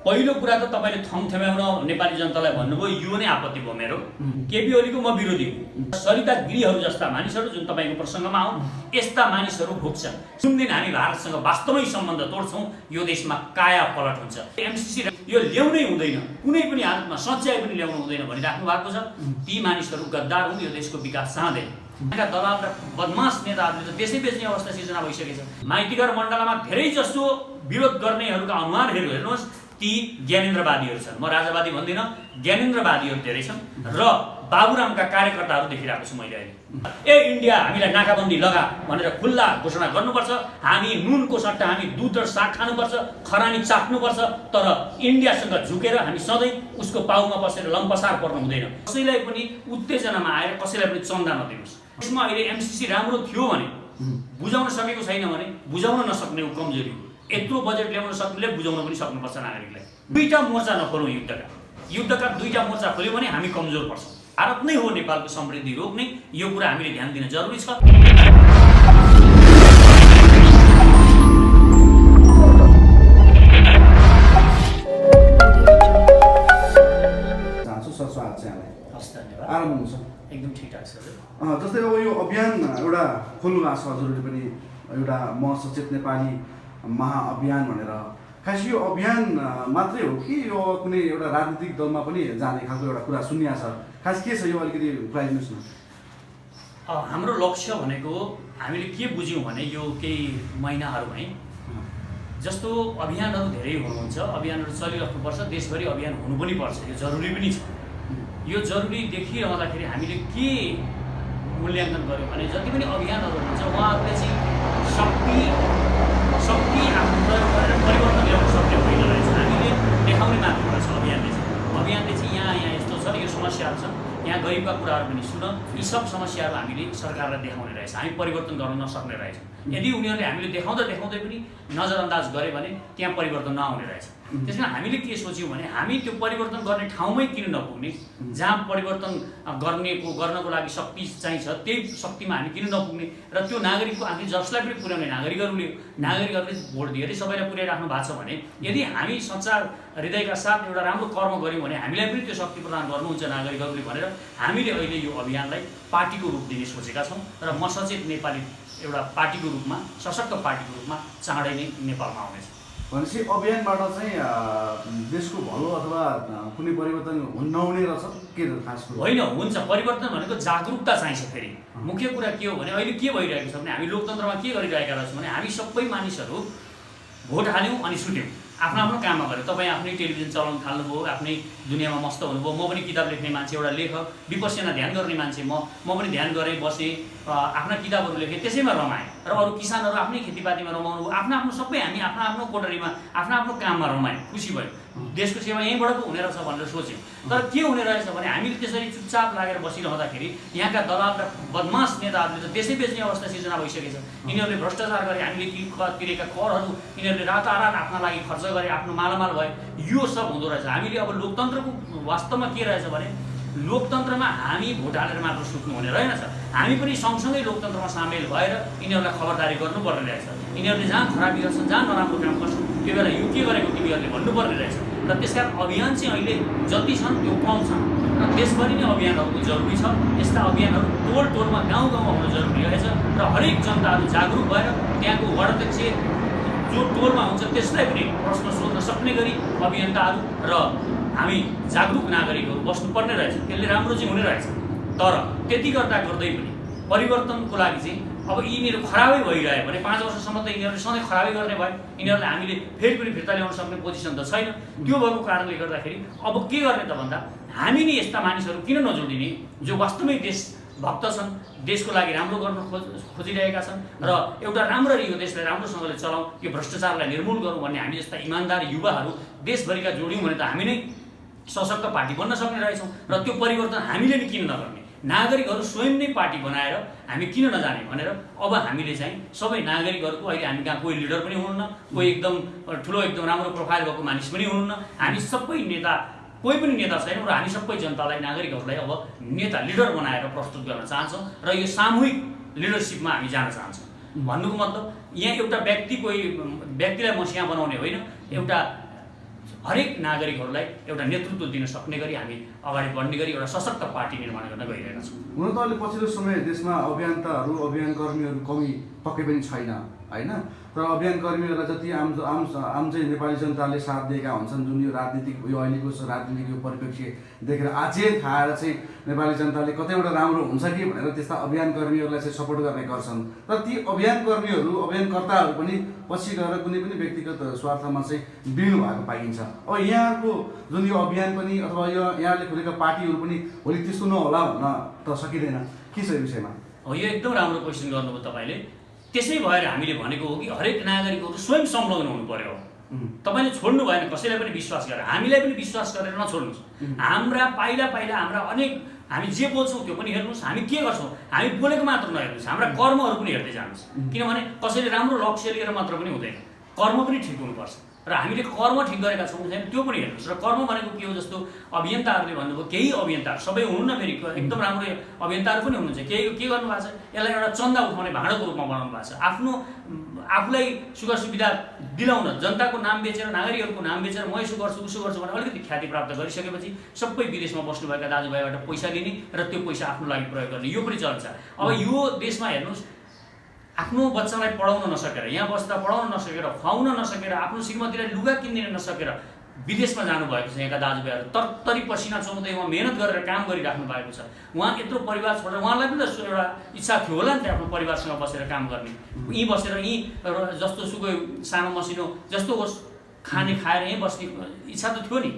पहिलो कुरा त तपाईले थम्थम्याउन नेपाली जनतालाई भन्नुभयो, यो नै आपत्ति भयो मेरो। केपी ओलीको म विरोधी हुँ। सरिता गिरीहरू जस्ता मानिसहरू जुन तपाईको प्रसङ्गमा आउँ, यस्ता मानिसहरू भुक्छन्। जुन दिन हामी भारतसँग वास्तवमै सम्बन्ध तोड्छौँ, यो देशमा काया पलट हुन्छ। एमसीसी यो ल्याउनै हुँदैन, कुनै पनि हालतमा सच्याइ पनि ल्याउनु हुँदैन भनिराख्नु भएको छ। ती मानिसहरू गद्दार हुन्, यो देशको विकास चाहँदैन। यहाँका दलाल र बदमास नेताहरूले त देशै बेच्ने अवस्था सिर्जना भइसकेछ। माइतीघर मण्डलमा धेरै जसो विरोध गर्नेहरूका अनुहारहरू हेर्नुहोस्, ती ज्ञानेन्द्रवादीहरू छन्। म राजावादी भन्दिनँ, ज्ञानेन्द्रवादीहरू धेरै छन् र बाबुरामका कार्यकर्ताहरू देखिरहेको छु मैले अहिले। ए इन्डिया हामीलाई नाकाबन्दी लगा भनेर खुल्ला घोषणा गर्नुपर्छ, हामी नुनको सट्टा हामी दुध र साग खानुपर्छ, खरानी चाख्नुपर्छ, तर इन्डियासँग झुकेर हामी सधैँ उसको पाउमा बसेर लम्पसार पर्नु हुँदैन। कसैलाई पनि उत्तेजनामा आएर कसैलाई पनि चन्दा नदिनुहोस्। यसमा अहिले एमसीसी राम्रो थियो भने बुझाउन सकेको छैन भने बुझाउन नसक्ने कमजोरी हो। यत्रो बजेट ल्याउन सक्नेले बुझाउन पनि सक्नुपर्छ नागरिकलाई। दुईटा मोर्चा नखोलौँ, युद्धका दुईटा मोर्चा खोल्यो भने हामी कमजोर पर्छौँ। भारत नै हो नेपालको समृद्धि रोक्ने, यो कुरा हामीले ध्यान दिन जरुरी छ। आराम हुन्छ एकदम ठिकठाक छ। जस्तै अब यो अभियान एउटा खोल्नु भएको छ हजुरहरूले पनि, एउटा म सचेत नेपाली महाअभियान भनेर। खास यो अभियान मात्रै हो कि यो कुनै एउटा राजनीतिक दलमा पनि जाने खालको एउटा कुरा सुनिया छ? खास के छ यो अलिकति खुलाइदिनुहोस् न। हाम्रो लक्ष्य भनेको हामीले के बुझ्यौँ भने यो केही महिनाहरूमै जस्तो अभियानहरू धेरै हुनुहुन्छ, अभियानहरू चलिराख्नुपर्छ, देशभरि अभियान हुनु पनि पर्छ, यो जरुरी पनि छ। यो जरुरी देखिरहँदाखेरि हामीले के मूल्याङ्कन गर्यौँ भने जति पनि अभियानहरू हुन्छ उहाँहरूले चाहिँ शक्ति आफ्नो प्रयोग गरेर परिवर्तन ल्याउन सक्ने होइन रहेछ। हामीले देखाउने मात्र रहेछ अभियानले चाहिँ यहाँ यस्तो छ, यो समस्याहरू छन्, यहाँ गरिबका कुराहरू पनि सुन, यी सब समस्याहरू हामीले सरकारलाई देखाउने रहेछ। हामी परिवर्तन गर्न नसक्ने रहेछौँ। यदि उनीहरूले हामीले देखाउँदै पनि नजरअन्दाज गरे भने त्यहाँ परिवर्तन नआउने रहेछ। त्यसमा हामीले के सोच्यौँ भने हामी त्यो परिवर्तन गर्ने ठाउँमै किन नपुग्ने, जहाँ परिवर्तन गर्नको लागि शक्ति चाहिन्छ त्यही शक्तिमा हामी किन नपुग्ने र त्यो नागरिकको आखिर जसलाई पनि पुर्याउने नागरिकहरूले भोट दिएर सबैलाई पुर्याइराख्नु भएको छ भने यदि हामी सच्चा हृदयका साथ एउटा राम्रो कर्म गऱ्यौँ भने हामीलाई पनि त्यो शक्ति प्रदान गर्नुहुन्छ नागरिकहरूले भनेर हामीले अहिले यो अभियानलाई पार्टीको रूप दिने सोचेका छौँ र म सचेत नेपाली एउटा पार्टीको रूपमा, सशक्त पार्टीको रूपमा चाँडै नै नेपालमा आउनेछ। भनेपछि अभियानबाट चाहिँ देशको भलो अथवा कुनै परिवर्तन नहुने रहेछ के खास होइन? हुन्छ, परिवर्तन भनेको जागरुकता चाहिन्छ। फेरि मुख्य कुरा के हो भने अहिले के भइरहेको छ भने हामी लोकतन्त्रमा के गरिरहेका रहेछौँ भने हामी सबै मानिसहरू भोट हाल्यौँ अनि सुट्यौँ, आफ्नो काममा गऱ्यो। तपाईँ आफ्नै टेलिभिजन चलाउन थाल्नुभयो, आफ्नै दुनियाँमा मस्त हुनुभयो। म पनि किताब लेख्ने मान्छे, एउटा लेखक, विपश्यना ध्यान गर्ने मान्छे, म पनि ध्यान गरेँ, बसेँ, आफ्ना किताबहरू लेखेँ, त्यसैमा रमाएँ। र अरू किसानहरू आफ्नै खेतीपातीमा रमाउनु, आफ्नो सबै हामी आफ्नो कोठरीमा आफ्नो काममा रमायौँ, खुसी भयो। देशको सेवा यहीँबाट पो हुने रहेछ भनेर सोच्यौँ। तर के हुने रहेछ भने हामीले त्यसरी चुपचाप लागेर बसिरहँदाखेरि यहाँका दलाल र बदमास नेताहरूले त देशै बेच्ने अवस्था सिर्जना भइसकेछ। यिनीहरूले भ्रष्टाचार गरे, हामीले तिरेका करहरू यिनीहरूले रातारात आफ्ना लागि खर्च गरे, आफ्नो मालामाल भए, यो सब हुँदो रहेछ। हामीले अब लोकतन्त्रको वास्तवमा के रहेछ भने लोकतन्त्रमा हामी भोट हालेर मात्र सुत्नु हुने रहेनछ, हामी पनि सँगसँगै लोकतन्त्रमा सामेल भएर यिनीहरूलाई खबरदारी गर्नुपर्ने रहेछ। यिनीहरूले जहाँ खराबी गर्छन्, जहाँ नराम्रो काम गर्छन्, त्यो बेला यो के गरेको तिमीहरूले भन्नुपर्ने रहेछ। र त्यसकारण अभियान चाहिँ अहिले जति छन् त्यो कम छन् र देशभरि नै अभियानहरूको जरुरी छ। यस्ता अभियानहरू टोलमा गाउँमा हुन जरुरी रहेछ र हरेक जनताहरू जागरुक भएर त्यहाँको वडाध्यक्ष जो टोलमा हुन्छ त्यसलाई पनि प्रश्न सोध्न सक्ने गरी अभियन्ताहरू र हामी जागरुक नागरिकहरू बस्नुपर्ने रहेछ। त्यसले राम्रो चाहिँ हुने रहेछ। तर त्यति गर्दै पनि परिवर्तनको लागि चाहिँ अब यिनीहरू खराबै भइरह्यो भने 5 वर्षसम्म त यिनीहरूले सधैँ खराबै गर्ने भयो। यिनीहरूलाई हामीले फेरि पनि फिर्ता ल्याउन सक्ने पोजिसन त छैन। त्यो भएको कारणले गर्दाखेरि अब के गर्ने त भन्दा हामी नै यस्ता मानिसहरू किन नजोडिने जो वास्तवमै देशभक्त छन्, देशको लागि राम्रो गर्न खोजिरहेका छन् र एउटा राम्ररी यो देशलाई राम्रोसँगले चलाउँ, यो भ्रष्टाचारलाई निर्मूल गरौँ भन्ने हामी जस्ता इमान्दार युवाहरू देशभरिका जोड्यौँ भने त हामी नै सशक्त पार्टी बन्न सक्ने रहेछौँ। र त्यो परिवर्तन हामीले नै किन नगर्ने, नागरिकहरू स्वयं नै पार्टी बनाएर हामी किन नजाने भनेर अब हामीले चाहिँ सबै नागरिकहरूको, अहिले हामी कहाँ कोही लिडर पनि हुनुहुन्न, कोही एकदम ठुलो एकदम राम्रो प्रोफाइल भएको मानिस पनि हुनुहुन्न, हामी सबै नेता, कोही पनि नेता छैनौँ र हामी सबै जनतालाई, नागरिकहरूलाई अब नेता लिडर बनाएर प्रस्तुत गर्न चाहन्छौँ र यो सामूहिक लिडरसिपमा हामी जान चाहन्छौँ। भन्नुको मतलब यहाँ एउटा व्यक्तिलाई मसिया बनाउने होइन, एउटा हरेक नागरिकहरूलाई एउटा नेतृत्व दिन सक्ने गरी हामी अगाडि बढ्ने गरी एउटा सशक्त पार्टी निर्माण गर्न गइरहेका छौँ। हुन त अहिले पछिल्लो समय देशमा अभियन्ताहरू अभियानकर्मीहरू कमी पक्कै पनि छैन होइन, तर अभियानकर्मीहरूलाई जति आम चाहिँ नेपाली जनताले साथ दिएका हुन्छन्, जुन यो राजनीतिक यो अहिलेको राजनीतिक यो परिप्रेक्ष्य देखेर आजै खाएर चाहिँ नेपाली जनताले कतैबाट राम्रो हुन्छ कि भनेर त्यस्ता अभियानकर्मीहरूलाई चाहिँ सपोर्ट गर्ने गर्छन्। तर ती अभियानकर्मीहरू अभियानकर्ताहरू पनि पछि गएर कुनै पनि व्यक्तिगत स्वार्थमा चाहिँ बिल्नु भएको पाइन्छ। अब यहाँहरूको जुन यो अभियान पनि अथवा यो यहाँले खोलेका पार्टीहरू पनि भोलि त्यस्तो नहोला भन्न त सकिँदैन के छ यो विषयमा? हो, यो एकदम राम्रो क्वेसन गर्नुभयो तपाईँले। त्यसै भएर हामीले भनेको हो कि हरेक नागरिकहरू स्वयं संलग्न हुनु पर्यो। तपाईँले छोड्नु भएन कसैलाई पनि विश्वास गरेर, हामीलाई पनि विश्वास गरेर नछोड्नुहोस्। हाम्रा पाइला हाम्रो अनेक हामी जे बोल्छौँ त्यो पनि हेर्नुहोस्, हामी के गर्छौँ हामी बोलेको मात्र नहेर्नुहोस्, हाम्रा कर्महरू पनि हेर्दै जानुहोस्। किनभने कसैले राम्रो लक्ष्य लिएर मात्र पनि हुँदैन, कर्म पनि ठिक हुनुपर्छ र हामीले कर्म ठिक गरेका छौँ छैन त्यो पनि हेर्नुहोस्। र कर्म भनेको के हो, जस्तो अभियन्ताहरूले भन्नुभयो, केही अभियन्ता सबै हुनु न, फेरि एकदम राम्रो अभियन्ताहरू पनि हुनुहुन्छ, केही के गर्नुभएको छ यसलाई एउटा चन्दा उठाउने भाँडोको रूपमा बनाउनु भएको छ। आफूलाई सुख सुविधा दिलाउन, जनताको नाम बेचेर, नागरिकहरूको नाम बेचेर म यसो गर्छु उसो गर्छु भने अलिकति ख्याति प्राप्त गरिसकेपछि सबै विदेशमा बस्नुभएका दाजुभाइबाट पैसा लिने र त्यो पैसा आफ्नो लागि प्रयोग गर्ने यो पनि चल्छ। अब यो देशमा हेर्नुहोस्, आफ्नो बच्चालाई पढाउन नसकेर, यहाँ बस्दा पढाउन नसकेर, खुवाउन नसकेर, आफ्नो श्रीमतीलाई लुगा किनिदिन नसकेर विदेशमा जानुभएको छ यहाँका दाजुभाइहरू। तरतरी पसिना चुहाउँदै उहाँ मेहनत गरेर काम गरिराख्नु भएको छ। उहाँ यत्रो परिवार छोडेर, उहाँलाई पनि त एउटा इच्छा थियो होला नि त आफ्नो परिवारसँग बसेर काम गर्ने, यहीँ बसेर यहीँ जस्तो सुकै सानो मसिनो जस्तो होस् खाने खाएर यहीँ बस्ने इच्छा त थियो नि।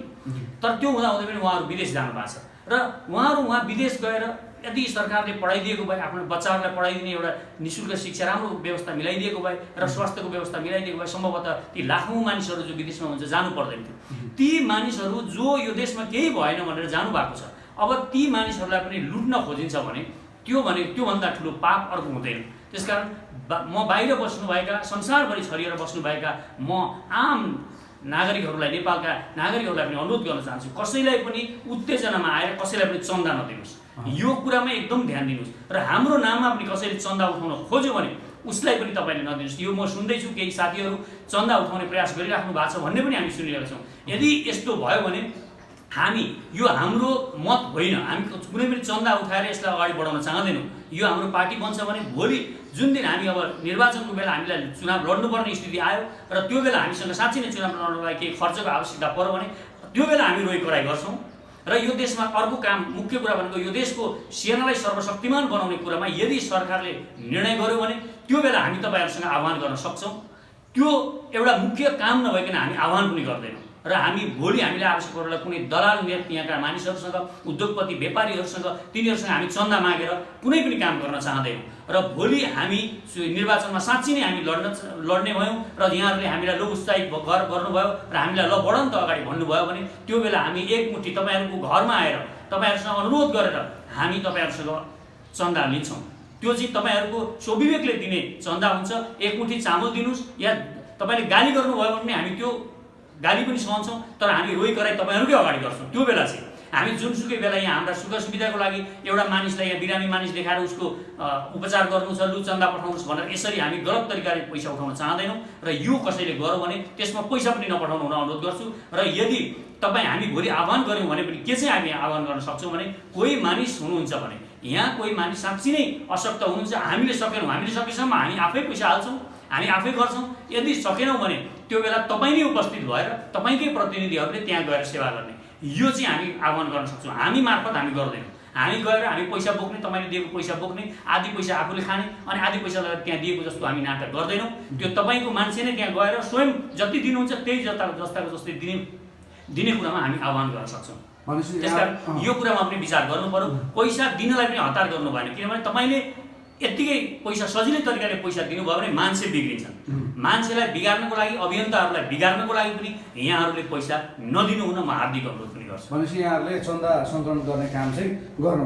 तर त्यो हुँदाहुँदै पनि उहाँहरू विदेश जानुभएको छ र उहाँ विदेश गएर यदि सरकारले पढाइदिएको भए, आफ्नो बच्चाहरूलाई पढाइदिने एउटा निःशुल्क शिक्षा राम्रो व्यवस्था मिलाइदिएको भए र स्वास्थ्यको व्यवस्था मिलाइदिएको भए सम्भवतः ती लाखौँ मानिसहरू जो विदेशमा हुन्छ जानु पर्दैन थियो। ती मानिसहरू जो यो देशमा केही भएन भनेर जानुभएको छ, अब ती मानिसहरूलाई पनि लुट्न खोजिन्छ भने त्योभन्दा ठुलो पाप अर्को हुँदैन। त्यसकारण म बाहिर बस्नुभएका, संसारभरि छरिएर बस्नुभएका म आम नागरिकहरूलाई, नेपालका नागरिकहरूलाई पनि अनुरोध गर्न चाहन्छु, कसैलाई पनि उत्तेजनामा आएर कसैलाई पनि चन्दा नदिनुहोस्। यो कुरामा एकदम ध्यान दिनुहोस्। र हाम्रो नाममा पनि कसैले चन्दा उठाउन खोज्यो भने उसलाई पनि तपाईँले नदिनुहोस्। यो म सुन्दैछु केही साथीहरू चन्दा उठाउने प्रयास गरिराख्नु भएको छ भन्ने पनि हामी सुनिरहेका छौँ। यदि यस्तो भयो भने हामी यो हाम्रो मत होइन, हामी कुनै पनि चन्दा उठाएर यसलाई अगाडि बढाउन चाहँदैनौँ। यो हाम्रो पार्टी बन्छ भने भोलि जुन दिन हामी अब निर्वाचनको बेला हामीलाई चुनाव लड्नुपर्ने स्थिति आयो र त्यो बेला हामीसँग साँच्चै नै चुनाव लड्नको लागि केही खर्चको आवश्यकता पर्यो भने त्यो बेला हामी रोइ कराइ गर्छौँ। र यो देशमा अर्को काम, मुख्य कुरा भनेको यो देशको सेनालाई सर्वशक्तिमान बनाउने कुरामा यदि सरकारले निर्णय गर्यो भने त्यो बेला हामी तपाईँहरूसँग आह्वान गर्न सक्छौँ। त्यो एउटा मुख्य काम नभइकन हामी आह्वान पनि गर्दैनौँ। र हामी भोलि हामीले आवश्यक परेर कुनै दलाल नेत यहाँका मानिसहरूसँग, उद्योगपति व्यापारीहरूसँग, तिनीहरूसँग हामी चन्दा मागेर कुनै पनि काम गर्न चाहँदैनौँ। र भोलि हामी निर्वाचनमा साँच्चै नै हामी लड्ने भयौँ र यहाँहरूले हामीलाई ल उत्साहित गर्नुभयो र हामीलाई ल बढ त अगाडि भन्नुभयो भने त्यो बेला हामी एकमुठी तपाईँहरूको घरमा आएर तपाईँहरूसँग अनुरोध गरेर हामी तपाईँहरूसँग चन्दा लिन्छौँ। त्यो चाहिँ तपाईँहरूको स्वविवेकले दिने चन्दा हुन्छ। एकमुठी चामल दिनुहोस् या तपाईँले गाली गर्नुभयो भने हामी त्यो गाली पनि सहन्छौँ, तर हामी रोइ कराइ तपाईँहरूकै अगाडि गर्छौँ। त्यो बेला चाहिँ हामी जुनसुकै बेला यहाँ हाम्रा सुख सुविधाको लागि एउटा मानिसलाई यहाँ बिरामी मानिस देखाएर उसको उपचार गर्नु छ, लु चन्दा पठाउनुहोस् भनेर यसरी हामी गलत तरिकाले पैसा उठाउन चाहँदैनौँ। र यो कसैले गर्यो भने त्यसमा पैसा पनि नपठाउनु हुन अनुरोध गर्छु। र यदि हामी भोलि आह्वान गऱ्यौँ भने पनि के चाहिँ हामी आह्वान गर्न सक्छौँ भने कोही मानिस हुनुहुन्छ भने, यहाँ कोही मानिस साँच्चै नै अशक्त हुनुहुन्छ, हामीले सकेनौँ, हामीले सकेसम्म हामी आफै पैसा हाल्छौँ, हामी आफै गर्छौँ। यदि सकेनौँ भने त्यो बेला तपाईँ नै उपस्थित भएर तपाईँकै प्रतिनिधिहरूले त्यहाँ गएर सेवा गर्ने, यो चाहिँ हामी आह्वान गर्न सक्छौँ। हामी मार्फत हामी गर्दैनौँ। हामी गएर हामी पैसा बोक्ने, तपाईँले दिएको पैसा बोक्ने, आधी पैसा आफूले खाने अनि आधी पैसा लगेर त्यहाँ दिएको जस्तो हामी नाटक गर्दैनौँ। त्यो तपाईँको मान्छे नै त्यहाँ गएर स्वयं जति दिनुहुन्छ त्यही जस्ताको जस्तै दिने कुरामा हामी आह्वान गर्न सक्छौँ। त्यसकारण यो कुरामा पनि विचार गर्नु पर्यो। पैसा दिनलाई पनि हतार गर्नु भएन, किनभने तपाईँले यत्तिकै पैसा सजिलै तरिकाले पैसा दिनुभयो भने मान्छे बिग्रिन्छन्। मान्छेलाई बिगार्नको लागि, अभियन्ताहरूलाई बिगार्नको लागि पनि यहाँहरूले पैसा नदिनु हुन म हार्दिक अनुरोध पनि गर्छु। भनेपछि यहाँहरूले चन्दा सङ्कलन गर्ने काम चाहिँ गर्नु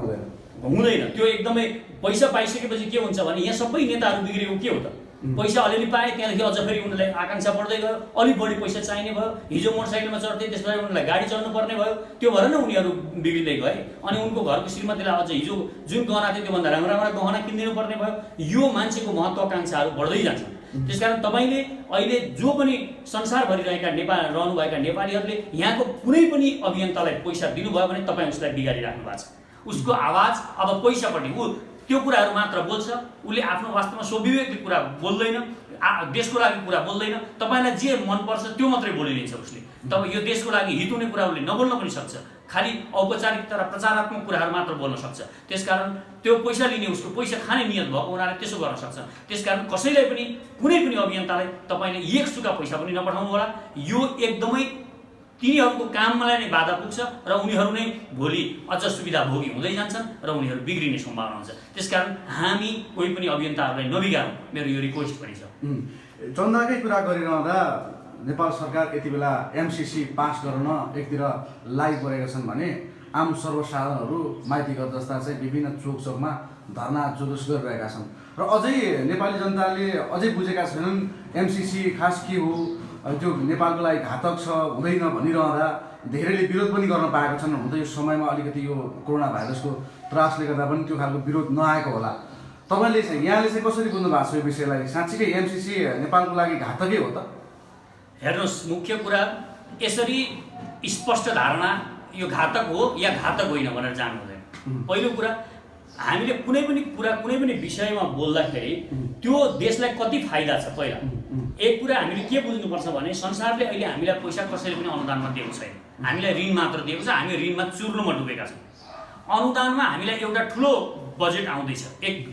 हुँदैन। त्यो एकदमै पैसा पाइसकेपछि के हुन्छ भने यहाँ सबै नेताहरू बिग्रेको के हो त, पैसा अलिअलि पाए त्यहाँदेखि अझ फेरि उनीहरूलाई आकाङ्क्षा बढ्दै गयो, अलिक बढी पैसा चाहिने भयो, हिजो मोटरसाइकलमा चढ्दै त्यसपछि उनीहरूलाई गाडी चढ्नु पर्ने भयो, त्यो भएर नै उनीहरू बिग्रिँदै गए। अनि उनको घरको श्रीमतीलाई अझ हिजो जुन गहना थियो त्योभन्दा राम्रो राम्रो गहना किनिदिनु पर्ने भयो। यो मान्छेको महत्त्वाकाङ्क्षाहरू बढ्दै जान्छ। त्यसकारण तपाईँले अहिले जो पनि संसारभरि रहेका रहनुभएका नेपालीहरूले यहाँको कुनै पनि अभियन्तालाई पैसा दिनुभयो भने तपाईँ उसलाई बिगारिराख्नु भएको छ। उसको आवाज अब पैसापट्टि ऊ त्यो कुराहरू मात्र बोल्छ। उसले आफ्नो वास्तवमा स्वविवेकले कुरा बोल्दैन, देशको लागि कुरा बोल्दैन। तपाईँलाई जे मनपर्छ त्यो मात्रै बोलिदिन्छ उसले। तब यो देशको लागि हित हुने कुरा उसले नबोल्न पनि सक्छ, खालि औपचारिकता र प्रचारात्मक कुराहरू मात्र बोल्न सक्छ। त्यसकारण त्यो पैसा लिने, उसको पैसा खाने नियत भएको हुनाले त्यसो गर्न सक्छ। त्यसकारण कसैलाई पनि कुनै पनि अभियन्तालाई तपाईँले एक सुका पैसा पनि नपठाउनु होला। यो एकदमै तिनीहरूको कामलाई नै बाधा पुग्छ र उनीहरू नै भोलि अझ सुविधा भोगी हुँदै जान्छन् र उनीहरू बिग्रिने सम्भावना हुन्छ। त्यसकारण हामी कोही पनि अभियन्ताहरूलाई नबिगारौँ, मेरो यो रिक्वेस्ट पनि छ। चन्दाकै कुरा गरिरहँदा नेपाल सरकार यति बेला एमसिसी पास गर्न एकतिर लागिपरेका छन् भने आम सर्वसाधारणहरू माइतीघर जस्ता चाहिँ विभिन्न चोकमा धरना जुलुस गरिरहेका छन् र अझै नेपाली जनताले अझै बुझेका छैनन् एमसिसी खास के हो, त्यो नेपालको लागि घातक छ हुँदैन भनिरहँदा धेरैले विरोध पनि गर्न पाएका छन्। हुन त यो समयमा अलिकति यो कोरोना भाइरसको त्रासले गर्दा पनि त्यो खालको विरोध नआएको होला। तपाईँले चाहिँ यहाँले चाहिँ कसरी बुझ्नु भएको छ यो विषयलाई? साँच्चीकै एमसिसी नेपालको लागि घातकै हो त? हेर्नुहोस्, मुख्य कुरा यसरी स्पष्ट धारणा यो घातक हो या घातक होइन भनेर जान्नु हुँदैन। पहिलो कुरा, हामीले कुनै पनि कुरा कुनै पनि विषयमा बोल्दाखेरि त्यो देशलाई कति फाइदा छ पहिला एक कुरा हामीले के बुझ्नुपर्छ भने संसारले अहिले हामीलाई पैसा कसैले पनि अनुदानमा दिएको छैन। हामीलाई ऋण मात्र दिएको छ। हामी ऋणमा चुर्नुमा डुबेका छौँ। अनुदानमा हामीलाई एउटा ठुलो बजेट आउँदैछ।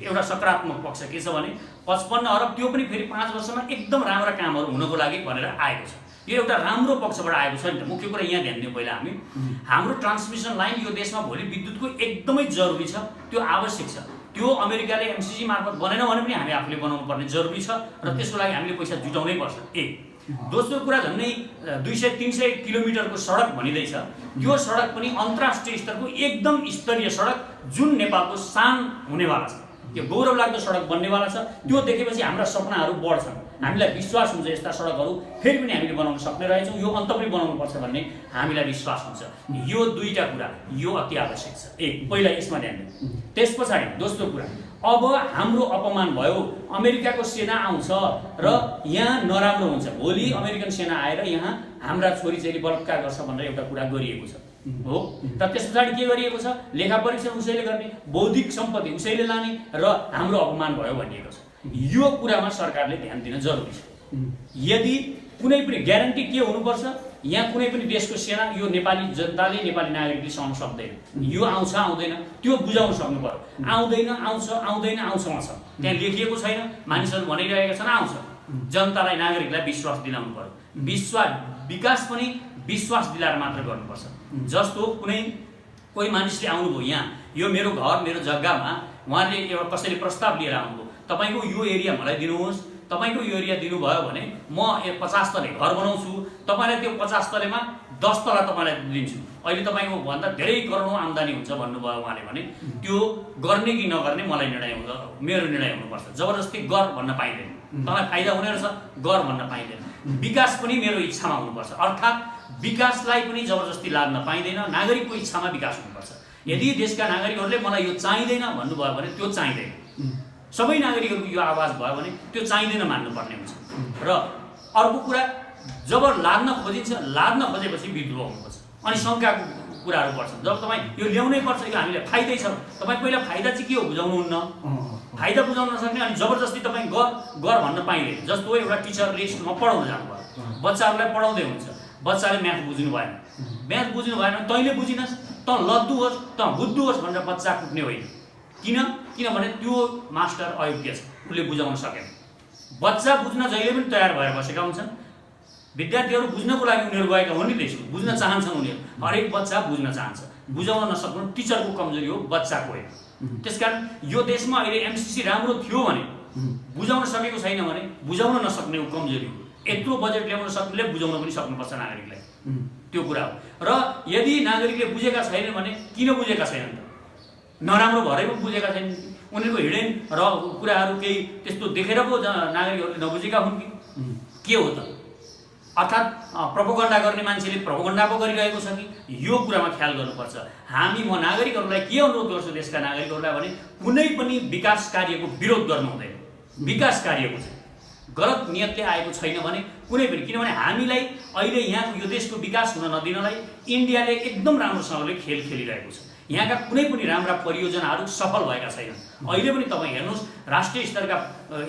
एउटा सकारात्मक पक्ष के छ भने 55 अरब, त्यो पनि फेरि 5 वर्षमा एकदम राम्रा कामहरू हुनको लागि भनेर आएको छ। यो एउटा राम्रो पक्षबाट आएको छ नि त। मुख्य कुरा यहाँ ध्यान दिउँ पहिला हामी, हाम्रो ट्रान्समिसन लाइन यो देशमा भोलि विद्युतको एकदमै जरुरी छ, त्यो आवश्यक छ। त्यो अमेरिकाले एमसिसी मार्फत बनेन भने पनि हामी आफूले बनाउनु पर्ने जरुरी छ र त्यसको लागि हामीले पैसा जुटाउनै पर्छ। दोस्रो कुरा, झन्डै 200-300 किलोमिटरको सडक भनिँदैछ। त्यो सडक पनि अन्तर्राष्ट्रिय स्तरको एकदम स्तरीय सडक जुन नेपालको शान हुनेवाला छ। यो गौरव लाग्दो सडक बन्नेवाला छ। त्यो देखेपछि हाम्रा सपनाहरू बढ्छन्। हामीलाई विश्वास हुन्छ यस्ता सडकहरू फेरि पनि हामीले बनाउन सक्ने रहेछौँ, यो अन्त पनि बनाउनुपर्छ भन्ने हामीलाई विश्वास हुन्छ। यो दुईटा कुरा यो अति आवश्यक छ। पहिला यसमा ध्यान दिउँ। त्यस पछाडि दोस्रो कुरा, अब हाम्रो अपमान भयो, अमेरिकाको सेना आउँछ र यहाँ नराम्रो हुन्छ। भोलि अमेरिकन सेना आएर यहाँ हाम्रा छोरीचेली बलात्कार गर्छ भनेर एउटा कुरा गरिएको छ हो। र त्यस पछाडि के गरिएको छ? लेखा परीक्षण उसैले गर्ने, बौद्धिक सम्पत्ति उसैले लाने र हाम्रो अपमान भयो भनिएको छ। यो कुरामा सरकारले ध्यान दिन जरुरी छ। यदि कुनै पनि ग्यारेन्टी के हुनुपर्छ, यहाँ कुनै पनि देशको सेना यो नेपाली जनताले, नेपाली नागरिकले सहन सक्दैन। यो आउँछ आउँदैन त्यो बुझाउन सक्नु पर्यो। आउँदैन आउँछ, आउँदैन आउँछमा छ, त्यहाँ लेखिएको छैन। मानिसहरू भनिरहेका छन् आउँछ। जनतालाई, नागरिकलाई विश्वास दिलाउनु पर्यो। विकास पनि विश्वास दिलाएर मात्र गर्नुपर्छ। जस्तो कोही मानिसले आउनुभयो यहाँ, यो मेरो घर मेरो जग्गामा, उहाँले एउटा कसैले प्रस्ताव लिएर आउनुभयो, तपाईँको यो एरिया मलाई दिनुहोस्, तपाईँको यो एरिया दिनुभयो भने म 50 तले घर बनाउँछु, तपाईँलाई त्यो 50 तलेमा 10 तला तपाईँलाई दिन्छु। अहिले तपाईँको भन्दा धेरै करोडौँ आम्दानी हुन्छ भन्नुभयो उहाँले भने त्यो गर्ने कि नगर्ने मलाई निर्णय हुन्छ, मेरो निर्णय हुनुपर्छ। जबरजस्ती गर भन्न पाइँदैन। तँलाई फाइदा हुने रहेछ गर भन्न पाइँदैन। विकास पनि मेरो इच्छामा हुनुपर्छ। अर्थात् विकासलाई पनि जबरजस्ती लाद्न पाइँदैन। नागरिकको इच्छामा विकास हुनुपर्छ। यदि देशका नागरिकहरूले मलाई यो चाहिँदैन भन्नुभयो भने त्यो चाहिँदैन। सबै नागरिकहरूको यो आवाज भयो भने त्यो चाहिँदैन मान्नुपर्ने हुन्छ। र अर्को कुरा, जब लाद्न खोजेपछि विद्रोह हुनुपर्छ। अनि शङ्काको कुराहरू पर्छन्। जब तपाईँ यो ल्याउनै पर्छ, यो हामीलाई फाइदै छ, तपाईँ पहिला फाइदा चाहिँ के हो बुझाउनुहुन्न। फाइदा बुझाउन नसक्ने अनि जबरजस्ती तपाईँ गर भन्न पाइँदैन। जस्तो एउटा टिचरले स्कुलमा पढाउन जानुभयो, बच्चाहरूलाई पढाउँदै हुन्छ, बच्चाले म्याथ बुझ्नु भएन। म्याथ बुझ्नु भएन, तैँले बुझिनस्, त लद्दु होस्, त बुद्धु होस् भनेर बच्चा कुट्ने होइन। किनभने त्यो मास्टर अयोग्य छ, उसले बुझाउन सकेन। बच्चा बुझ्न जहिले पनि तयार भएर बसेका हुन्छन्। विद्यार्थीहरू बुझ्नको लागि उनीहरू गएका हुन् नि देशको, बुझ्न चाहन्छन् उनीहरू। हरेक बच्चा बुझ्न चाहन्छ। बुझाउन नसक्नु टिचरको कमजोरी हो, बच्चाको होइन। त्यसकारण यो देशमा अहिले एमसिसी राम्रो थियो भने, बुझाउन सकेको छैन भने बुझाउन नसक्ने कमजोरी हो। यत्रो बजेट ल्याउन सक्नेले बुझाउन पनि सक्नुपर्छ नागरिकलाई, त्यो कुरा हो। र यदि नागरिकले बुझेका छैनन् भने किन बुझेका छैनन् त? नराम्रो भरै पो बुझेका छैनन्। उनीहरूको हिडेन र कुराहरू केही त्यस्तो देखेर पो नागरिकहरूले नबुझेका हुन् कि के हो त? अर्थात् प्रोपोगन्डा गर्ने मान्छेले प्रोपोगन्डा पो गरिरहेको छ कि? यो कुरामा ख्याल गर्नुपर्छ। म नागरिकहरूलाई के अनुरोध गर्छु देशका नागरिकहरूलाई भने कुनै पनि विकास कार्यको विरोध गर्नु हुँदैन। विकास कार्यको चाहिँ गलत नियतले आएको छैन भने कुनै पनि, किनभने हामीलाई अहिले यहाँको यो देशको विकास हुन नदिनलाई इन्डियाले एकदम राम्रोसँगले खेल खेलिरहेको छ। यहाँका कुनै पनि राम्रा परियोजनाहरू सफल भएका छैनन्। अहिले पनि तपाईँ हेर्नुहोस्, राष्ट्रिय स्तरका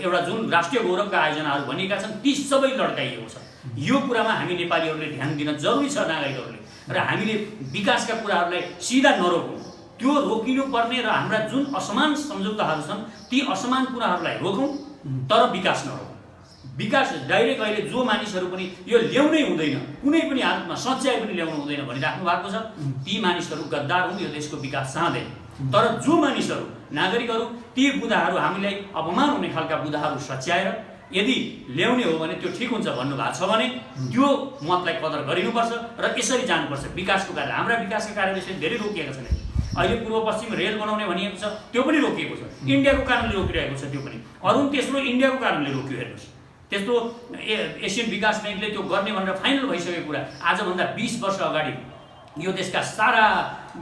एउटा जुन राष्ट्रिय गौरवका आयोजनाहरू भनिएका छन् ती सबै लड्काइएको छ। यो कुरामा हामी नेपालीहरूले ध्यान दिन जरुरी छ, नागरिकहरूले, र हामीले विकासका कुराहरूलाई सिधा नरोकौँ। त्यो रोकिनुपर्ने र हाम्रा जुन असमान सम्झौताहरू छन् ती असमान कुराहरूलाई रोकौँ, तर विकास नरोकौँ। विकास डाइरेक्ट अहिले जो मानिसहरू पनि यो ल्याउनै हुँदैन, कुनै पनि हालतमा सच्याइ पनि ल्याउनु हुँदैन भनिराख्नु भएको छ, ती मानिसहरू गद्दार हुन्, यो देशको विकास चाहँदैन। तर जो मानिसहरू नागरिकहरू ती बुँदाहरू हामीलाई अपमान हुने खालका बुँदाहरू सच्याएर यदि ल्याउने हो भने त्यो ठिक हुन्छ भन्नुभएको छ भने त्यो मतलाई कदर गरिनुपर्छ र यसरी जानुपर्छ। विकासको कार्य, हाम्रा विकासका कार्यले चाहिँ धेरै रोकिएका छन्। अहिले पूर्व पश्चिम रेल बनाउने भनिएको छ, त्यो पनि रोकिएको छ, इन्डियाको कारणले रोकिरहेको छ। त्यो पनि अरुण तेस्रो इन्डियाको कारणले रोक्यो। हेर्नुहोस्, त्यस्तो एसियन विकास ब्याङ्कले त्यो गर्ने भनेर फाइनल भइसकेको कुरा आजभन्दा 20 वर्ष अगाडि यो देशका सारा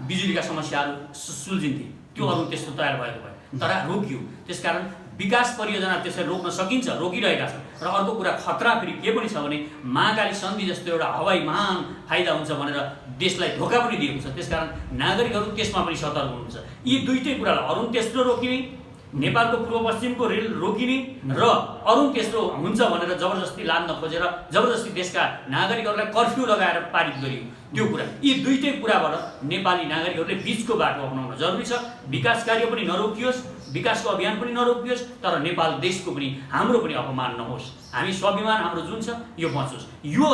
बिजुलीका समस्याहरू सुल्झिन्थे, त्यो अरुण तेस्रो तयार भएको भए, तर रोकियो। त्यसकारण विकास परियोजना त्यसरी रोक्न सकिन्छ, रोकिरहेका छन्। र अर्को कुरा खतरा फेरि के पनि छ भने महाकाली सन्धि जस्तो एउटा हवाई महान फाइदा हुन्छ भनेर देशलाई धोका पनि दिएको छ। त्यसकारण नागरिकहरू त्यसमा पनि सतर्क हुनुहुन्छ। यी दुईटै कुरालाई, अरुण तेस्रो रोकिने, नेपालको पूर्व पश्चिमको रेल रोकिने र अरुण तेस्रो हुन्छ भनेर जबरजस्ती लाद्न खोजेर जबरजस्ती देशका नागरिकहरूलाई कर्फ्यू लगाएर पारित गरियो, त्यो कुरा, यी दुईटै कुराबाट नेपाली नागरिकहरूले बीचको बाटो अपनाउन जरुरी छ। विकास कार्य पनि नरोकियोस्, विकासको अभियान पनि नरोकियोस्, तर नेपाल देशको पनि हाम्रो पनि अपमान नहोस्। हामी स्वाभिमान हाम्रो जुन छ यो बचोस्। यो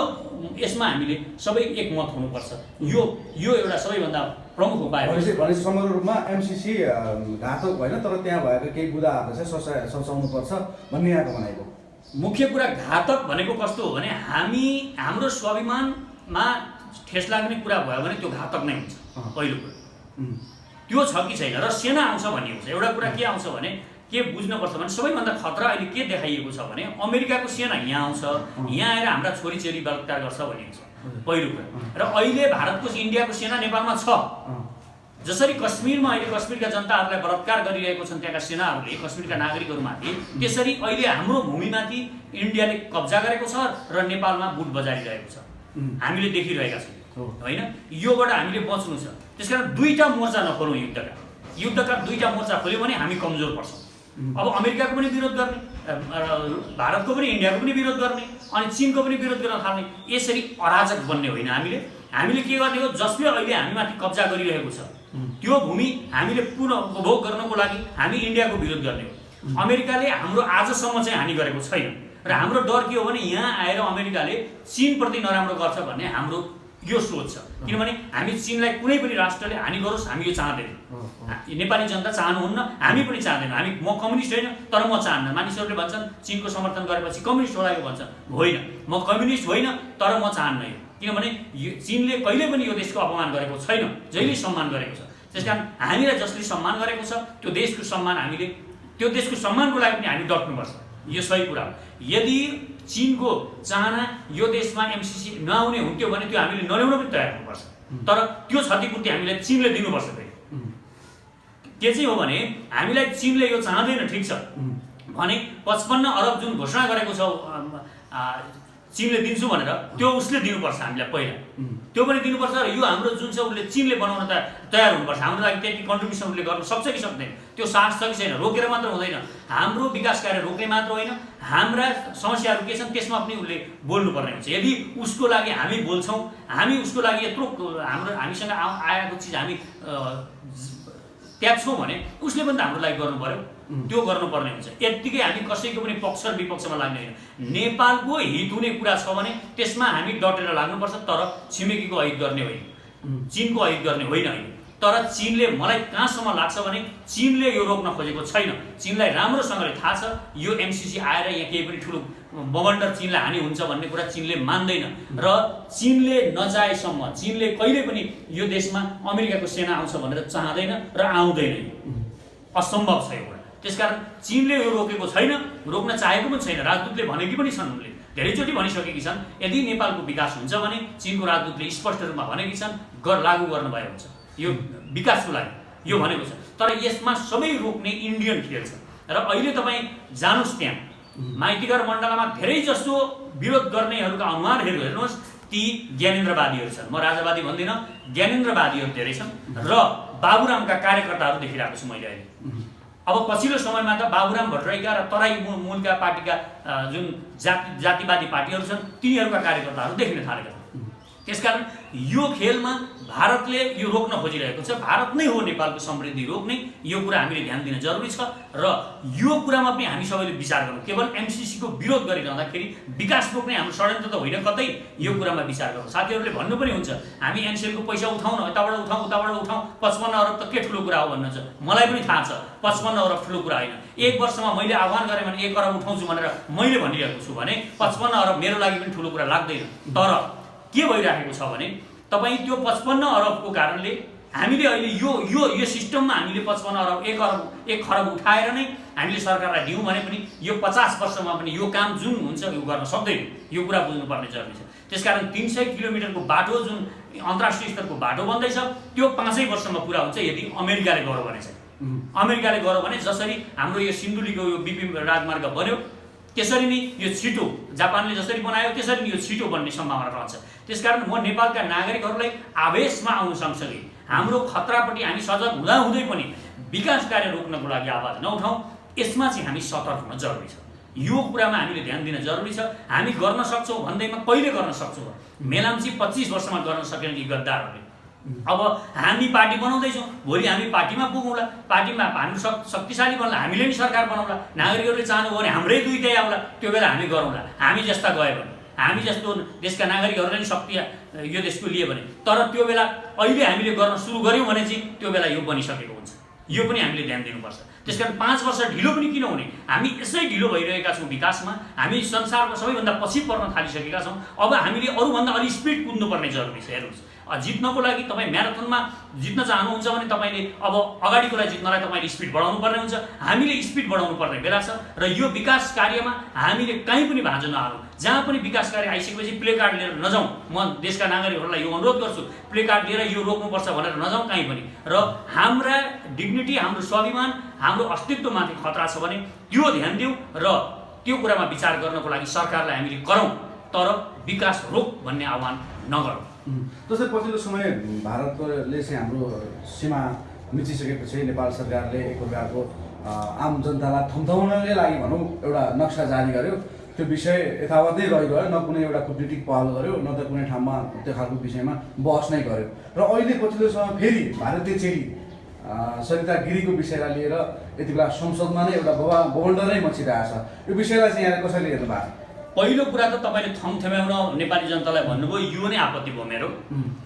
यसमा हामीले सबै एकमत हुनुपर्छ। यो एउटा सबैभन्दा प्रमुख उपाय हो। भनेपछि समग्र रूपमा एमसीसी घातक होइन, तर त्यहाँ भएका केही बुदाहरू चाहिँ सचाउनुपर्छ भन्ने यहाँको भनाइको मुख्य कुरा। घातक भनेको कस्तो हो भने हाम्रो स्वाभिमानमा ठेस लाग्ने कुरा भयो भने त्यो घातक नै हुन्छ। पहिलो कुरा त्यो छ कि छैन, र सेना आउँछ भनिएको छ। एउटा कुरा के आउँछ भने के बुझ्नुपर्छ भने सबैभन्दा खतरा अहिले के देखाइएको छ भने अमेरिकाको सेना यहाँ आउँछ, यहाँ आएर हाम्रा छोरीचेली बलात्कार गर्छ भनिएको छ, पहिलो कुरा। र अहिले भारतको इन्डियाको सेना नेपालमा छ। जसरी कश्मीरमा अहिले कश्मीरका जनताहरूलाई बलात्कार गरिरहेको छन् त्यहाँका सेनाहरूले कश्मीरका नागरिकहरूमाथि, त्यसरी अहिले हाम्रो भूमिमाथि इन्डियाले कब्जा गरेको छ र नेपालमा बुट बजारिरहेको छ। हामीले देखिरहेका छौँ होइन। योबाट हामीले बच्नु छ। त्यसकारण दुईटा मोर्चा नखोलौँ युद्धका दुईटा मोर्चा खोल्यो भने हामी कमजोर पर्छौँ। अब अमेरिकाको पनि विरोध गर्ने, भारतको पनि इन्डियाको पनि विरोध गर्ने, अनि चीनको पनि विरोध गर्न थाल्ने, यसरी अराजक बन्ने होइन। हामीले के गर्ने हो, जसले अहिले हामीमाथि कब्जा गरिरहेको छ त्यो भूमि हामीले पुनः उपभोग गर्नको लागि हामी इन्डियाको विरोध गर्ने हो। अमेरिकाले हाम्रो आजसम्म चाहिँ हानि गरेको छैन, र हाम्रो डर के हो भने यहाँ आएर अमेरिकाले चीनप्रति नराम्रो गर्छ भन्ने हाम्रो यो सोच छ। किनभने हामी चीनलाई कुनै पनि राष्ट्रले हानि गरोस् हामी यो चाहँदैनौँ। नेपाली जनता चाहनुहुन्न, हामी पनि चाहँदैनौँ। म कम्युनिस्ट होइन, तर म चाहन्न। मानिसहरूले भन्छन् चीनको समर्थन गरेपछि कम्युनिस्ट होला यो भन्छन्। होइन, म कम्युनिस्ट होइन, तर म चाहन्न यो। किनभने चीनले कहिले पनि यो देशको अपमान गरेको छैन, जहिले सम्मान गरेको छ। त्यसकारण हामीलाई जसले सम्मान गरेको छ त्यो देशको सम्मान हामीले, त्यो देशको सम्मानको लागि पनि हामी डट्नुपर्छ। यो सही कुरा हो। यदि चीनको चाहना यो देशमा एमसीसी नआउने हुन्थ्यो भने त्यो हामीले नल्याउन पनि तयार हुनुपर्छ, तर त्यो क्षतिपूर्ति हामीलाई चीनले दिनुपर्छ। फेरि के चाहिँ हो भने हामीलाई चीनले यो चाहँदैन, ठिक छ भने 55 अरब जुन घोषणा गरेको छ चीनले दिन्छु भनेर, त्यो उसले दिनुपर्छ हामीलाई पहिला, त्यो पनि दिनुपर्छ। र यो हाम्रो जुन छ उसले चीनले बनाउन तयार हुनुपर्छ। हाम्रो लागि त्यति कन्ट्रिब्युसन उसले गर्न सक्छ कि सक्दैन, त्यो साहस छ कि छैन। रोकेर मात्र हुँदैन, हाम्रो विकास कार्य रोक्ने मात्र होइन, हाम्रा समस्याहरू के छन् त्यसमा पनि उसले बोल्नुपर्ने हुन्छ। यदि उसको लागि हामी बोल्छौँ, हामी उसको लागि यत्रो हामीसँग आएको चिज हामी त्याग्छौँ भने उसले पनि त हाम्रो लागि गर्नु पर्यो, त्यो गर्नुपर्ने हुन्छ। यत्तिकै हामी कसैको पनि पक्ष र विपक्षमा लाग्ने होइन। नेपालको हित हुने कुरा छ भने त्यसमा हामी डटेर लाग्नुपर्छ, तर छिमेकीको अहित गर्ने होइन, चीनको अहित गर्ने होइन। तर चीनले, मलाई कहाँसम्म लाग्छ भने चीनले यो रोक्न खोजेको छैन। चीनलाई राम्रोसँगले थाहा छ यो एमसीसी आएर यहाँ केही पनि ठुलो बवन्डर चीनलाई हानि हुन्छ भन्ने कुरा चीनले मान्दैन, र चीनले नचाहेसम्म चीनले कहिले पनि यो देशमा अमेरिकाको सेना आउँछ भनेर चाहँदैन र आउँदैन, असम्भव छ यो कुरा। त्यसकारण चीनले यो रोकेको छैन, रोक्न चाहेको पनि छैन। राजदूतले भनेकी पनि छन्, उनले धेरैचोटि भनिसकेकी छन् यदि नेपालको विकास हुन्छ भने चीनको राजदूतले स्पष्ट रूपमा भनेकी छन् लागू गर्नुभयो हुन्छ यो विकासको लागि, यो भनेको छ। तर यसमा सबै रोक्ने इन्डियन खेल छ। र अहिले तपाईँ जानुहोस् त्यहाँ माइतीघर मण्डलमा धेरै जसो विरोध गर्नेहरूका अनुहारहरू हेर्नुहोस्, ती ज्ञानेन्द्रवादीहरू छन्। म राजावादी भन्दिनँ, ज्ञानेन्द्रवादीहरू धेरै छन् र बाबुरामका कार्यकर्ताहरू देखिरहेको छु मैले अहिले। अब पछिल्लो समयमा त बाबुराम भट्टराईका र तराई मूलका पार्टीका जुन जातिवादी पार्टीहरू छन् तिनीहरूका कार्यकर्ताहरू देखिन थालेका छन्। त्यसकारण यो खेलमा भारतले यो रोक्न खोजिरहेको छ। भारत नै हो नेपालको समृद्धि रोक्ने, यो कुरा हामीले ध्यान दिन जरुरी छ र यो कुरामा पनि हामी सबैले विचार गर्नु। केवल एमसीसीको विरोध गरिरहँदाखेरि विकास रोक्ने हाम्रो षड्यन्त्र त होइन, कतै यो कुरामा विचार गर्नु। साथीहरूले भन्नु पनि हुन्छ हामी एनसीएलको पैसा उठाउँ न, यताबाट उठाउँ उताबाट उठाउँ, 55 अरब त के ठुलो कुरा हो भन्नुहुन्छ। मलाई पनि थाहा छ 55 अरब ठुलो कुरा होइन। एक वर्षमा मैले आह्वान गरेँ भने 1 अरब उठाउँछु भनेर मैले भनिरहेको छु भने 55 अरब मेरो लागि पनि ठुलो कुरा लाग्दैन। तर के भइरहेको छ भने तपाईँ त्यो 55 अरबको कारणले हामीले अहिले यो सिस्टममा हामीले 55 अरब 1 खरब उठाएर नै हामीले सरकारलाई दिउँ भने पनि यो 50 वर्षमा पनि यो काम जुन हुन्छ यो गर्न सक्दैन। यो कुरा बुझ्नुपर्ने जरुरी छ। त्यसकारण 300 किलोमिटरको बाटो जुन अन्तर्राष्ट्रिय स्तरको बाटो बन्दैछ त्यो 5 वर्षमा पुरा हुन्छ यदि अमेरिकाले गर्यो भने चाहिँ। अमेरिकाले गर्यो भने जसरी हाम्रो यो सिन्धुलीको यो बीपी राजमार्ग बन्यो त्यसरी नै यो छिटो जापानले जसरी बनायो त्यसरी नै यो छिटो बन्ने सम्भावना रहन्छ। त्यसकारण म नेपालका नागरिकहरूलाई आवेशमा आउनु सँगसँगै हाम्रो खतरापट्टि हामी सजग हुँदाहुँदै पनि विकास कार्य रोक्नको लागि आवाज नउठाउँ, यसमा चाहिँ हामी सतर्क हुन जरुरी छ। यो कुरामा हामीले ध्यान दिन जरुरी छ। हामी गर्न सक्छौँ भन्दैमा कहिले गर्न सक्छौँ? मेलाम्ची 25 वर्षमा गर्न सकेन कि गद्दारहरूले। अब हामी पार्टी बनाउँदैछौँ, भोलि हामी पार्टीमा पुगौँला, पार्टीमा हामी शक्तिशाली बन्ला, हामीले नि सरकार बनाउँला, नागरिकहरूले चाहनुभयो भने हाम्रै दुईटै आउला, त्यो बेला हामी गरौँला। हामी जस्ता गयो भने, हामी जस्तो देशका नागरिकहरूले नि शक्ति यो देशको लिए भने, तर त्यो बेला अहिले हामीले गर्न सुरु गऱ्यौँ भने चाहिँ त्यो बेला यो बनिसकेको हुन्छ। यो पनि हामीले ध्यान दिनुपर्छ। त्यसकारण 5 वर्ष ढिलो पनि किन हुने? हामी यसै ढिलो भइरहेका छौँ विकासमा। हामी संसारको सबैभन्दा पछि पर्न थालिसकेका छौँ। अब हामीले अरूभन्दा अलि स्पिड कुद्नुपर्ने जरुरी छ। हेर्नुहोस्, जित्नको लागि तपाईँ म्याराथनमा जित्न चाहनुहुन्छ भने तपाईँले अब अगाडिको लागि जित्नलाई तपाईँले स्पिड बढाउनु पर्ने हुन्छ। हामीले स्पिड बढाउनु पर्ने बेला छ र यो विकास कार्यमा हामीले कहीँ पनि भाँजो नहालौँ। जहाँ पनि विकास कार्य आइसकेपछि प्ले कार्ड लिएर नजाउँ। म देशका नागरिकहरूलाई यो अनुरोध गर्छु, प्ले कार्ड लिएर यो रोक्नुपर्छ भनेर नजाउँ कहीँ पनि। र हाम्रा डिग्निटी, हाम्रो स्वाभिमान, हाम्रो अस्तित्वमाथि खतरा छ भने त्यो ध्यान दिउँ र त्यो कुरामा विचार गर्नको लागि सरकारलाई हामीले गरौँ, तर विकास रोक भन्ने आह्वान नगरौँ। जस्तै पछिल्लो समय भारतले चाहिँ हाम्रो सीमा मिचिसकेपछि नेपाल सरकारले एक प्रकारको आम जनतालाई थम्थाउनकै लागि भनौँ एउटा नक्सा जारी गर्यो। त्यो विषय यथावतै रहिगयो, न कुनै एउटा कुटनीतिक पहल गर्यो, न त कुनै ठाउँमा त्यो खालको विषयमा बहस नै गर्यो। र अहिले पछिल्लो समय फेरि भारतीय चेली सरिता गिरीको विषयलाई लिएर यति बेला संसदमा नै एउटा बवण्डरै मचिरहेछ। यो विषयलाई चाहिँ यहाँ कसैले हेर्नु भएको छ? पहिलो कुरा त तपाईँले थम्थ्याउन नेपाली जनतालाई भन्नुभयो, यो नै आपत्ति भयो मेरो।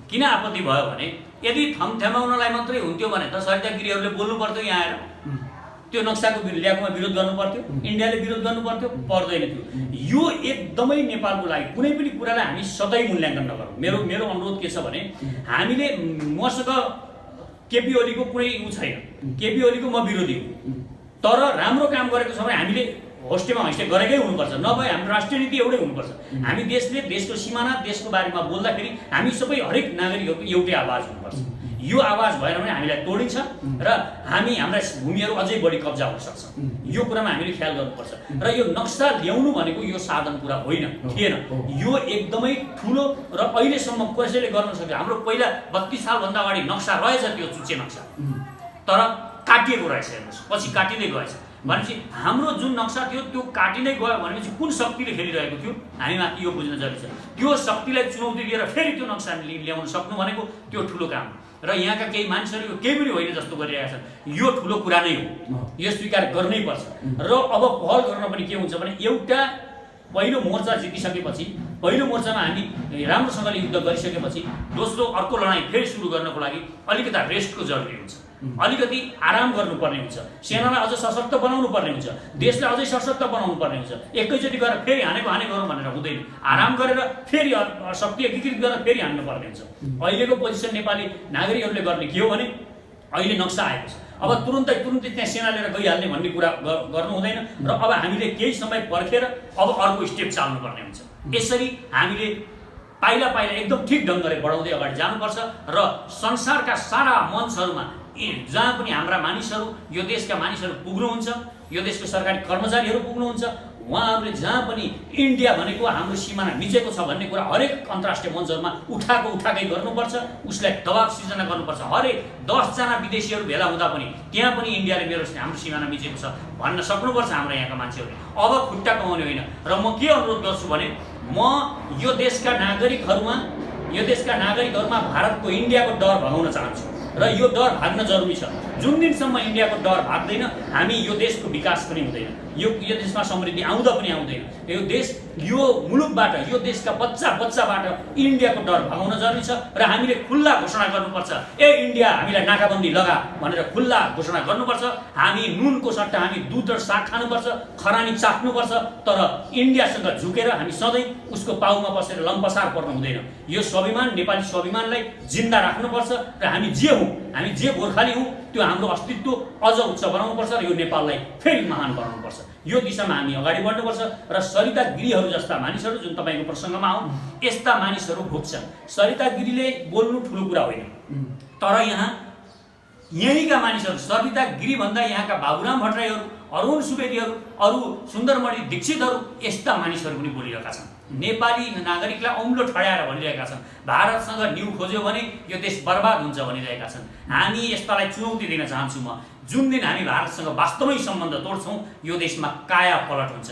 किन आपत्ति भयो भने यदि थम्थ्याउनलाई मात्रै हुन्थ्यो भने त सरिता गिरीहरूले बोल्नु पर्थ्यो यहाँ आएर, त्यो नक्साको ल्याएकोमा विरोध गर्नु पर्थ्यो, इन्डियाले विरोध गर्नु पर्थ्यो, पर्दैन थियो। यो एकदमै नेपालको लागि कुनै पनि कुरालाई हामी सधैँ मूल्याङ्कन नगरौँ। मेरो अनुरोध के छ भने हामीले मसँग केपी ओलीको कुनै उ छैन, केपी ओलीको म विरोधी हुँ, तर राम्रो काम गरेको छ भने हामीले होस्टेमा हैसियत गरेकै हुनुपर्छ। नभए हाम्रो राष्ट्रिय नीति एउटै हुनुपर्छ। हामी देशले देशको सिमाना देशको बारेमा बोल्दाखेरि हामी सबै हरेक नागरिकहरूको एउटै आवाज हुनुपर्छ। यो आवाज भएन भने हामीलाई तोडिन्छ र हाम्रा भूमिहरू अझै बढी कब्जा हुन सक्छ। यो कुरामा हामीले ख्याल गर्नुपर्छ। र यो नक्सा ल्याउनु भनेको यो साधन कुरा होइन, थिएन। यो एकदमै ठुलो र अहिलेसम्म कसैले गर्न सक्यो। हाम्रो पहिला 32 सालभन्दा अगाडि नक्सा रहेछ, त्यो चुच्चे नक्सा, तर काटिएको रहेछ। हेर्नुहोस्, पछि काटिँदै गएछ भनेपछि हाम्रो जुन नक्सा थियो त्यो काटिँदै गयो भनेपछि कुन शक्तिले खेलिरहेको थियो हामी माथि यो बुझ्न जरुरी छ। त्यो शक्तिलाई चुनौती दिएर फेरि त्यो नक्सा ल्याउन सक्नु भनेको त्यो ठुलो काम र यहाँका केही मान्छेहरू केही पनि होइन जस्तो गरिरहेका छन्। यो ठुलो कुरा नै हो, यो स्वीकार गर्नै पर्छ। र अब पहल गर्न पनि के हुन्छ भने एउटा पहिलो मोर्चा जितिसकेपछि, पहिलो मोर्चामा हामी राम्रोसँगले युद्ध गरिसकेपछि दोस्रो अर्को लडाइँ फेरि सुरु गर्नको लागि अलिकता रेस्टको जरुरी हुन्छ, अलिकति आराम गर्नुपर्ने हुन्छ, सेनालाई अझ सशक्त बनाउनु पर्ने हुन्छ, देशलाई अझै सशक्त बनाउनु पर्ने हुन्छ। एकैचोटि गएर फेरि हानेको हाने गरौँ भनेर हुँदैन। आराम गरेर फेरि शक्ति एकीकृत गरेर फेरि हान्नुपर्ने हुन्छ। अहिलेको पोजिसन नेपाली नागरिकहरूले गर्ने के हो भने अहिले नक्सा आएको छ, अब तुरुन्तै त्यहाँ सेना लिएर गइहाल्ने भन्ने कुरा गर्नु हुँदैन र अब हामीले केही समय पर्खेर अब अर्को स्टेप चाल्नुपर्ने हुन्छ। यसरी हामीले पाइला पाइला एकदम ठिक ढङ्गले बढाउँदै अगाडि जानुपर्छ र संसारका सारा मञ्चहरूमा जहाँ पनि हाम्रा मानिसहरू, यो देशका मानिसहरू पुग्नुहुन्छ, यो देशको सरकारी कर्मचारीहरू पुग्नुहुन्छ, उहाँहरूले जहाँ पनि इन्डिया भनेको हाम्रो सिमाना मिचेको छ भन्ने कुरा हरेक अन्तर्राष्ट्रिय मञ्चहरूमा उठाएकै गर्नुपर्छ, उसलाई दबाब सिर्जना गर्नुपर्छ। हरेक 10 जना विदेशीहरू भेला हुँदा पनि त्यहाँ पनि इन्डियाले हाम्रो सिमाना मिचेको छ भन्न सक्नुपर्छ हाम्रो यहाँका मान्छेहरूले। अब खुट्टा कमाउने होइन। र म के अनुरोध गर्छु भने म यो देशका नागरिकहरूमा भारतको इन्डियाको डर भगाउन चाहन्छु र यो डर भाग्न जरुरी छ। जुन दिनसम्म इन्डियाको डर भाग्दैन हामी यो देशको विकास पनि हुँदैन, यो देशमा समृद्धि आउँदा पनि आउँदैन। यो मुलुकबाट, यो देशका बच्चाबाट इन्डियाको डर भगाउन जरुरी छ र हामीले खुल्ला घोषणा गर्नुपर्छ, ए इन्डिया हामीलाई नाकाबन्दी लगा भनेर खुल्ला घोषणा गर्नुपर्छ। हामी नुनको सट्टा हामी दुध र साग खानुपर्छ, खरानी चाख्नुपर्छ, तर इन्डियासँग झुकेर हामी सधैँ उसको पाउमा बसेर लम्पसार पर्नु हुँदैन। यो स्वाभिमान, नेपाली स्वाभिमानलाई जिन्दा राख्नुपर्छ र हामी जे गोर्खाली हौँ त्यो हाम्रो अस्तित्व अझ उच्च बनाउनुपर्छ र यो नेपाललाई फेरि महान बनाउनुपर्छ। यो दिशामा हामी अगाडि बढ्नुपर्छ र सरिता गिरीहरू जस्ता मानिसहरू, जुन तपाईँको प्रसङ्गमा आउँ, यस्ता मानिसहरू भुक्छन्। सरिता गिरीले बोल्नु ठुलो कुरा होइन, तर यहीँका मानिसहरू, सरिता गिरी भन्दा यहाँका बाबुराम भट्टराईहरू, अरुण सुवेदीहरू, अरू सुन्दरमणि दीक्षितहरू, यस्ता मानिसहरू पनि बोलिरहेका छन्। नेपाली नागरिकलाई औँलो ठड्याएर भनिरहेका छन्, भारतसँग न्यु खोज्यो भने यो देश बर्बाद हुन्छ भनिरहेका छन्। हामी यस्तालाई चुनौती दिन चाहन्छु म। जुन दिन हामी भारतसँग वास्तवमै सम्बन्ध तोड्छौँ यो देशमा काया पलट हुन्छ।